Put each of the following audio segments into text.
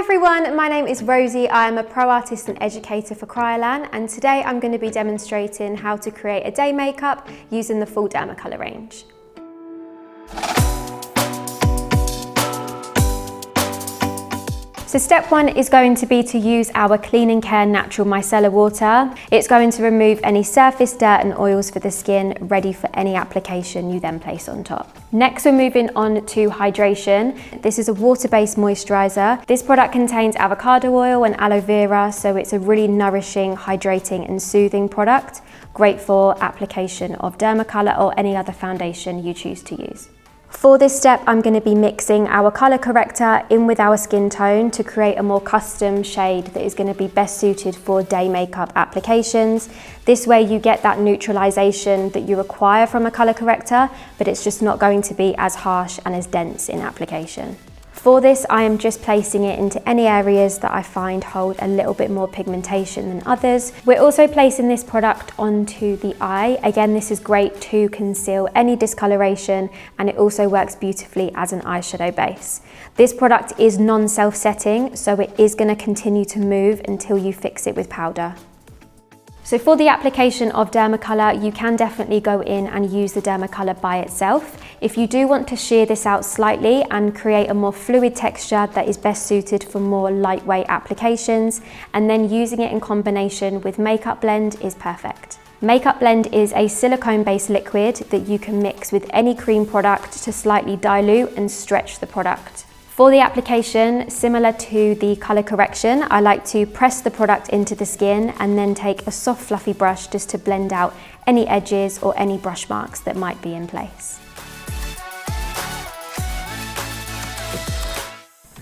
everyone, my name is Rosie. I am a pro artist and educator for Kryolan, and today I'm going to be demonstrating how to create a day makeup using the full Dermacolor range. So step one is going to be to use our Clean and Care Natural Micellar Water. It's going to remove any surface dirt and oils for the skin, ready for any application you then place on top. Next, we're moving on to hydration. This is a water-based moisturizer. This product contains avocado oil and aloe vera, so it's a really nourishing, hydrating and soothing product. Great for application of Dermacolor or any other foundation you choose to use. For this step, I'm going to be mixing our colour corrector in with our skin tone to create a more custom shade that is going to be best suited for day makeup applications. This way you get that neutralisation that you require from a colour corrector, but it's just not going to be as harsh and as dense in application. For this, I am just placing it into any areas that I find hold a little bit more pigmentation than others. We're also placing this product onto the eye. Again, this is great to conceal any discoloration, and it also works beautifully as an eyeshadow base. This product is non-self-setting, so it is going to continue to move until you fix it with powder. So for the application of Dermacolor, you can definitely go in and use the Dermacolor by itself. If you do want to shear this out slightly and create a more fluid texture that is best suited for more lightweight applications, and then using it in combination with Makeup Blend is perfect. Makeup Blend is a silicone-based liquid that you can mix with any cream product to slightly dilute and stretch the product. For the application, similar to the colour correction, I like to press the product into the skin and then take a soft fluffy brush just to blend out any edges or any brush marks that might be in place.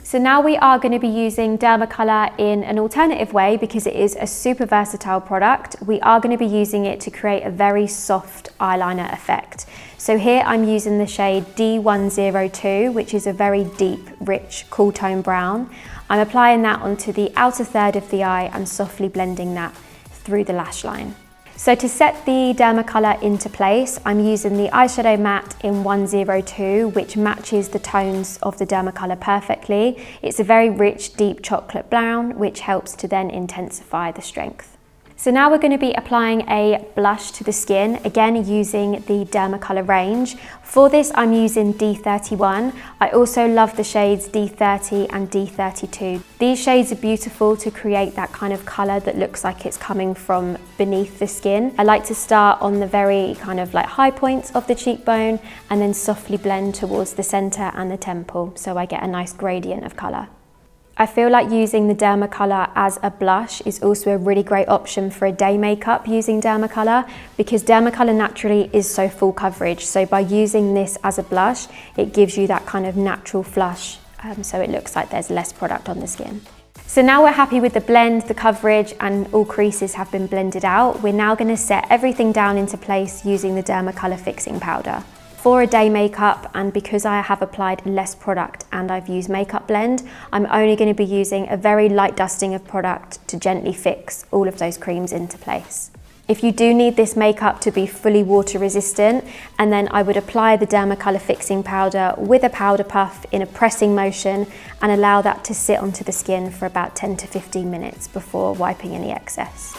So now we are going to be using Dermacolor in an alternative way because it is a super versatile product. We are going to be using it to create a very soft eyeliner effect. So here I'm using the shade D102, which is a very deep, rich, cool tone brown. I'm applying that onto the outer third of the eye and softly blending that through the lash line. So to set the Dermacolor into place, I'm using the eyeshadow matte in 102, which matches the tones of the Dermacolor perfectly. It's a very rich, deep chocolate brown, which helps to then intensify the strength. So now we're going to be applying a blush to the skin, again using the Dermacolor range. For this I'm using D31. I also love the shades D30 and D32. These shades are beautiful to create that kind of colour that looks like it's coming from beneath the skin. I like to start on the very kind of like high points of the cheekbone and then softly blend towards the centre and the temple, so I get a nice gradient of colour. I feel like using the Dermacolor as a blush is also a really great option for a day makeup using Dermacolor, because Dermacolor naturally is so full coverage. So by using this as a blush, it gives you that kind of natural flush, so it looks like there's less product on the skin. So now we're happy with the blend, the coverage, and all creases have been blended out. We're now going to set everything down into place using the Dermacolor fixing powder. For a day makeup, and because I have applied less product and I've used Makeup Blend, I'm only going to be using a very light dusting of product to gently fix all of those creams into place. If you do need this makeup to be fully water resistant, and then I would apply the Dermacolor fixing powder with a powder puff in a pressing motion and allow that to sit onto the skin for about 10 to 15 minutes before wiping any excess.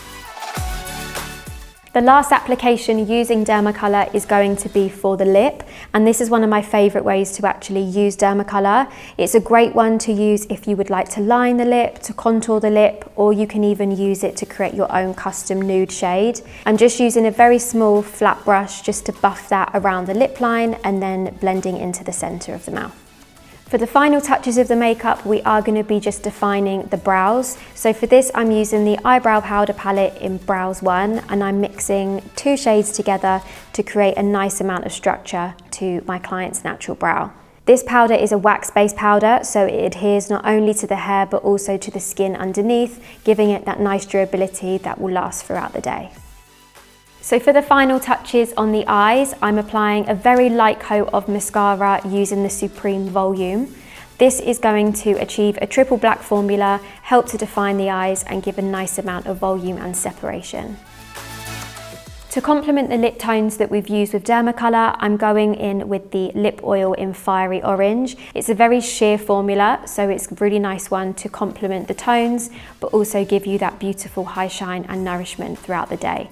The last application using Dermacolor is going to be for the lip, and this is one of my favourite ways to actually use Dermacolor. It's a great one to use if you would like to line the lip, to contour the lip, or you can even use it to create your own custom nude shade. I'm just using a very small flat brush just to buff that around the lip line and then blending into the centre of the mouth. For the final touches of the makeup, we are going to be just defining the brows. So for this, I'm using the eyebrow powder palette in Brows 1, and I'm mixing 2 shades together to create a nice amount of structure to my client's natural brow. This powder is a wax-based powder, so it adheres not only to the hair but also to the skin underneath, giving it that nice durability that will last throughout the day. So for the final touches on the eyes, I'm applying a very light coat of mascara using the Supreme Volume. This is going to achieve a triple black formula, help to define the eyes and give a nice amount of volume and separation. To complement the lip tones that we've used with Dermacolor, I'm going in with the lip oil in Fiery Orange. It's a very sheer formula, so it's a really nice one to complement the tones, but also give you that beautiful high shine and nourishment throughout the day.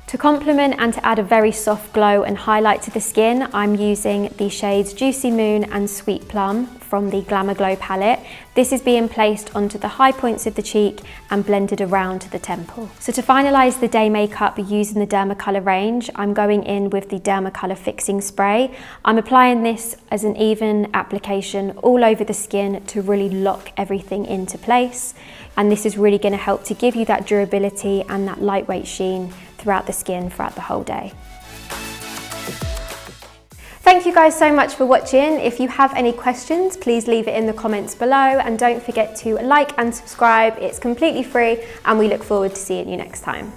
To complement and to add a very soft glow and highlight to the skin, I'm using the shades Juicy Moon and Sweet Plum from the Glamour Glow palette. This is being placed onto the high points of the cheek and blended around to the temple. So to finalise the day makeup using the Dermacolor range, I'm going in with the Dermacolor Fixing Spray. I'm applying this as an even application all over the skin to really lock everything into place. And this is really going to help to give you that durability and that lightweight sheen throughout the skin throughout the whole day. Thank you guys so much for watching. If you have any questions, please leave it in the comments below, and don't forget to like and subscribe. It's completely free, and we look forward to seeing you next time.